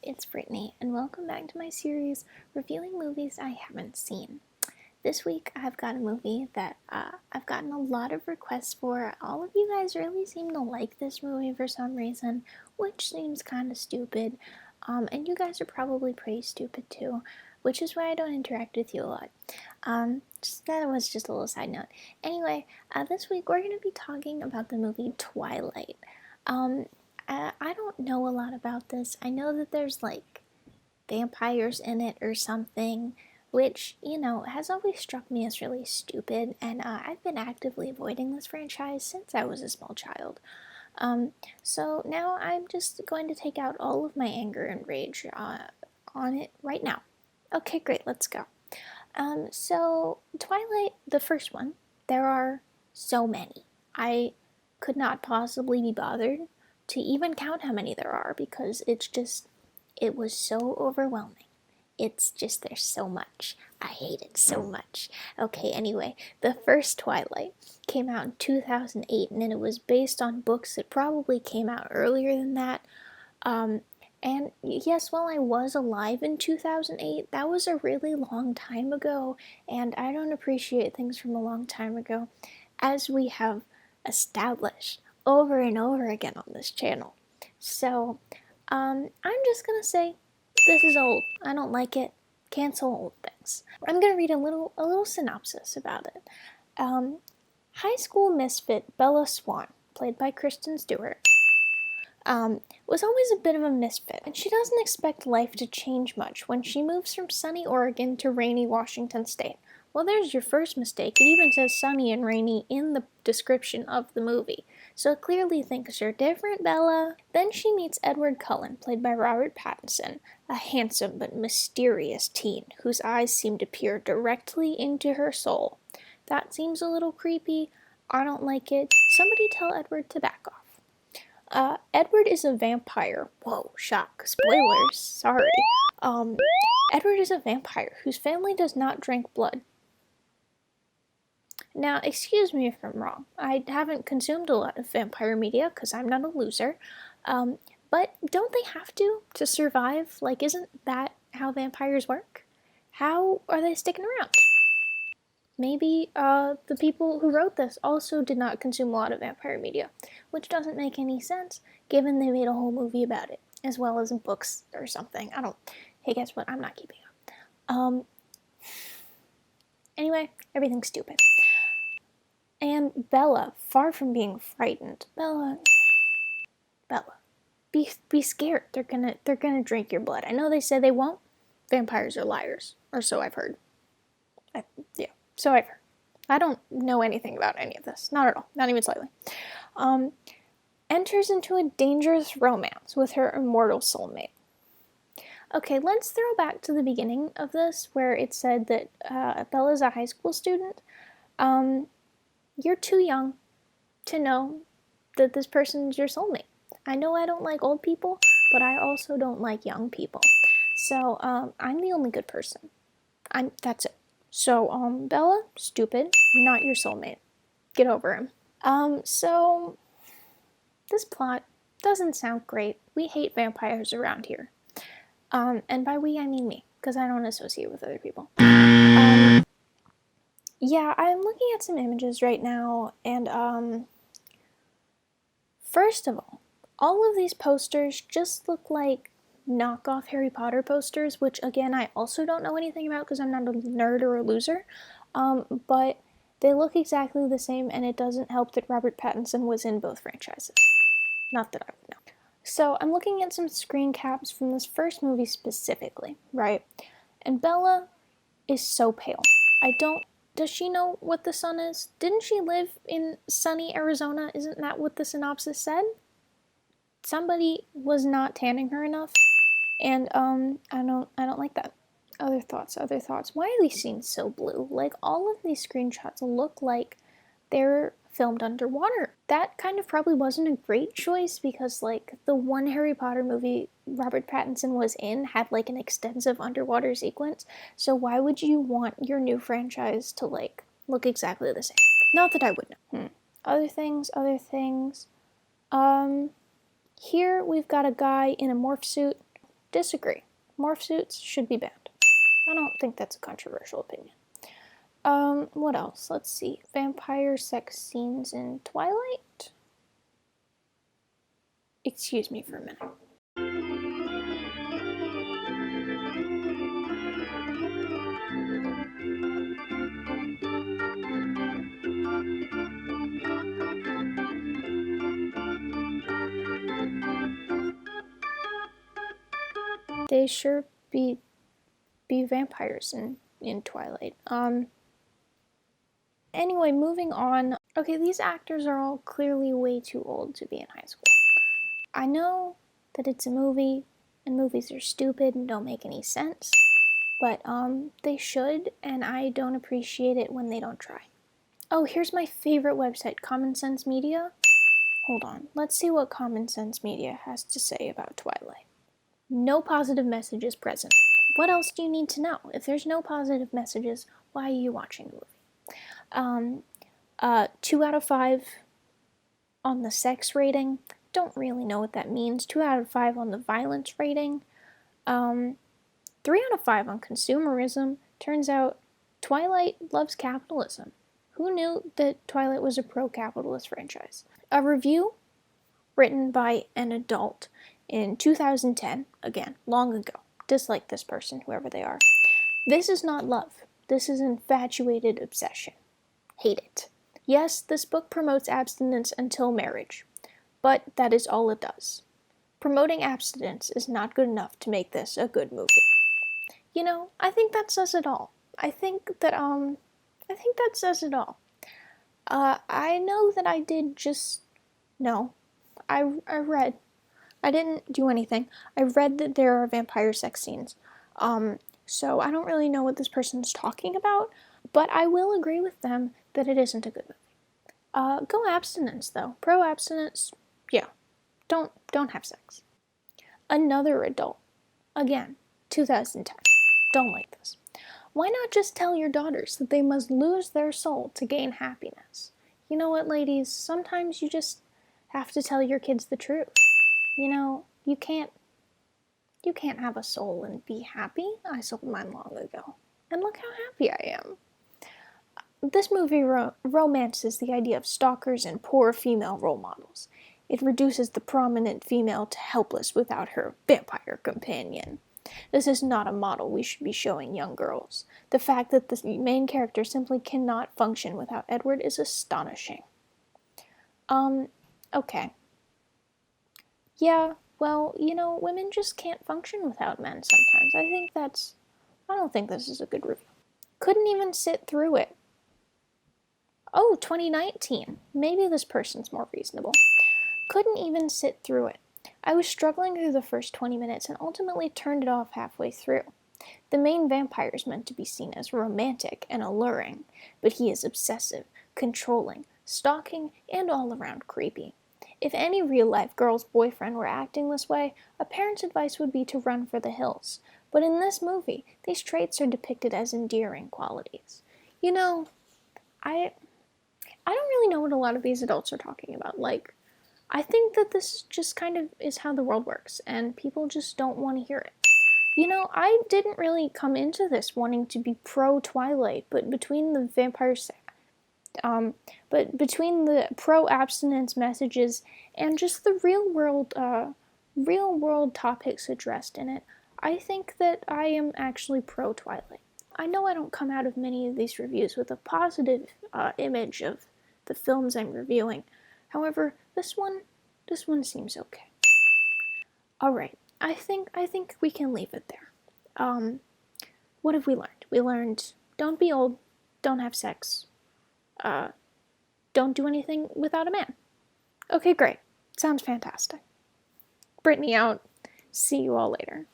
it's Brittany, and welcome back to my series reviewing movies I haven't seen. This week I've got a movie that I've gotten a lot of requests for. All of you guys really seem to like this movie for some reason, which seems kind of stupid, and you guys are probably pretty stupid too, which is why I don't interact with you a lot. That was just a little side note. Anyway, this week we're going to be talking about the movie Twilight. I don't know a lot about this. I know that there's like vampires in it or something, which, has always struck me as really stupid, and I've been actively avoiding this franchise since I was a small child. So now I'm just going to take out all of my anger and rage on it right now. Okay, great, let's go. So Twilight, the first one, there are so many. I could not possibly be bothered to even count how many there are because it was so overwhelming. It's just, there's so much. I hate it so much. Okay, anyway, the first Twilight came out in 2008, and it was based on books that probably came out earlier than that. And yes, while I was alive in 2008, that was a really long time ago, and I don't appreciate things from a long time ago, as we have established over and over again on this channel. So, I'm just gonna say, this is old. I don't like it. Cancel old things. I'm gonna read a little synopsis about it. High school misfit Bella Swan, played by Kristen Stewart, was always a bit of a misfit, and she doesn't expect life to change much when she moves from sunny Oregon to rainy Washington State. Well, there's your first mistake. It even says sunny and rainy in the description of the movie. So it clearly thinks you're different, Bella. Then she meets Edward Cullen, played by Robert Pattinson, a handsome but mysterious teen whose eyes seem to peer directly into her soul. That seems a little creepy. I don't like it. Somebody tell Edward to back off. Edward is a vampire. Whoa, shock. Spoilers. Sorry. Edward is a vampire whose family does not drink blood. Now, excuse me if I'm wrong. I haven't consumed a lot of vampire media because I'm not a loser. But don't they have to survive? Like, isn't that how vampires work? How are they sticking around? Maybe the people who wrote this also did not consume a lot of vampire media, which doesn't make any sense given they made a whole movie about it, as well as books or something. Hey, guess what? I'm not keeping up. Anyway, everything's stupid. And Bella, far from being frightened, Bella, be scared. They're gonna drink your blood. I know they say they won't. Vampires are liars, or so I've heard. So I've heard. I don't know anything about any of this. Not at all. Not even slightly. Enters into a dangerous romance with her immortal soulmate. Okay, let's throw back to the beginning of this, where it said that Bella's a high school student. You're too young to know that this person's your soulmate. I know I don't like old people, but I also don't like young people. So, I'm the only good person. That's it. So, Bella, stupid, not your soulmate. Get over him. So, this plot doesn't sound great. We hate vampires around here. And by we, I mean me, because I don't associate with other people. Yeah, I'm looking at some images right now, and first of all of these posters just look like knockoff Harry Potter posters, which again, I also don't know anything about because I'm not a nerd or a loser, but they look exactly the same, and it doesn't help that Robert Pattinson was in both franchises. Not that I would know. So I'm looking at some screen caps from this first movie specifically, right? And Bella is so pale. Does she know what the sun is? Didn't she live in sunny Arizona? Isn't that what the synopsis said? Somebody was not tanning her enough, and I don't like that. Other thoughts. Why are these scenes so blue? Like, all of these screenshots look like they're filmed underwater. That kind of probably wasn't a great choice because, like, the one Harry Potter movie Robert Pattinson was in had, like, an extensive underwater sequence, so why would you want your new franchise to, like, look exactly the same? Not that I would know. Other things. Here we've got a guy in a morph suit. Disagree. Morph suits should be banned. I don't think that's a controversial opinion. What else? Let's see. Vampire sex scenes in Twilight? Excuse me for a minute. They sure be vampires in Twilight. Anyway, moving on. Okay, these actors are all clearly way too old to be in high school. I know that it's a movie, and movies are stupid and don't make any sense, but they should, and I don't appreciate it when they don't try. Oh, here's my favorite website, Common Sense Media. Hold on, let's see what Common Sense Media has to say about Twilight. No positive messages present. What else do you need to know? If there's no positive messages, why are you watching the movie? 2 out of 5 on the sex rating. Don't really know what that means. 2 out of 5 on the violence rating. 3 out of 5 on consumerism. Turns out Twilight loves capitalism. Who knew that Twilight was a pro-capitalist franchise? A review written by an adult in 2010, again, long ago. Dislike this person, whoever they are. This is not love. This is infatuated obsession. Hate it. Yes, this book promotes abstinence until marriage, but that is all it does. Promoting abstinence is not good enough to make this a good movie. You know, I think that says it all. I think that says it all. I know that I did just, no, I read. I didn't do anything. I read that there are vampire sex scenes. So I don't really know what this person's talking about, but I will agree with them that it isn't a good movie. Go abstinence though. Pro abstinence, yeah. Don't have sex. Another adult. Again, 2010. Don't like this. Why not just tell your daughters that they must lose their soul to gain happiness? You know what, ladies? Sometimes you just have to tell your kids the truth. You know, you can't have a soul and be happy. I sold mine long ago. And look how happy I am. This movie romances the idea of stalkers and poor female role models. It reduces the prominent female to helpless without her vampire companion. This is not a model we should be showing young girls. The fact that the main character simply cannot function without Edward is astonishing. Okay. Yeah, well, you know, women just can't function without men sometimes. I don't think this is a good review. Couldn't even sit through it. Oh, 2019. Maybe this person's more reasonable. Couldn't even sit through it. I was struggling through the first 20 minutes and ultimately turned it off halfway through. The main vampire is meant to be seen as romantic and alluring, but he is obsessive, controlling, stalking, and all around creepy. If any real-life girl's boyfriend were acting this way, a parent's advice would be to run for the hills. But in this movie, these traits are depicted as endearing qualities. You know, I don't really know what a lot of these adults are talking about. Like, I think that this just kind of is how the world works, and people just don't want to hear it. You know, I didn't really come into this wanting to be pro-Twilight, but between the between the pro-abstinence messages and just the real world topics addressed in it, I think that I am actually pro-Twilight. I know I don't come out of many of these reviews with a positive image of the films I'm reviewing. However, this one seems okay. All right, I think we can leave it there. What have we learned? We learned don't be old, don't have sex, don't do anything without a man. Okay, great. Sounds fantastic. Britney out. See you all later.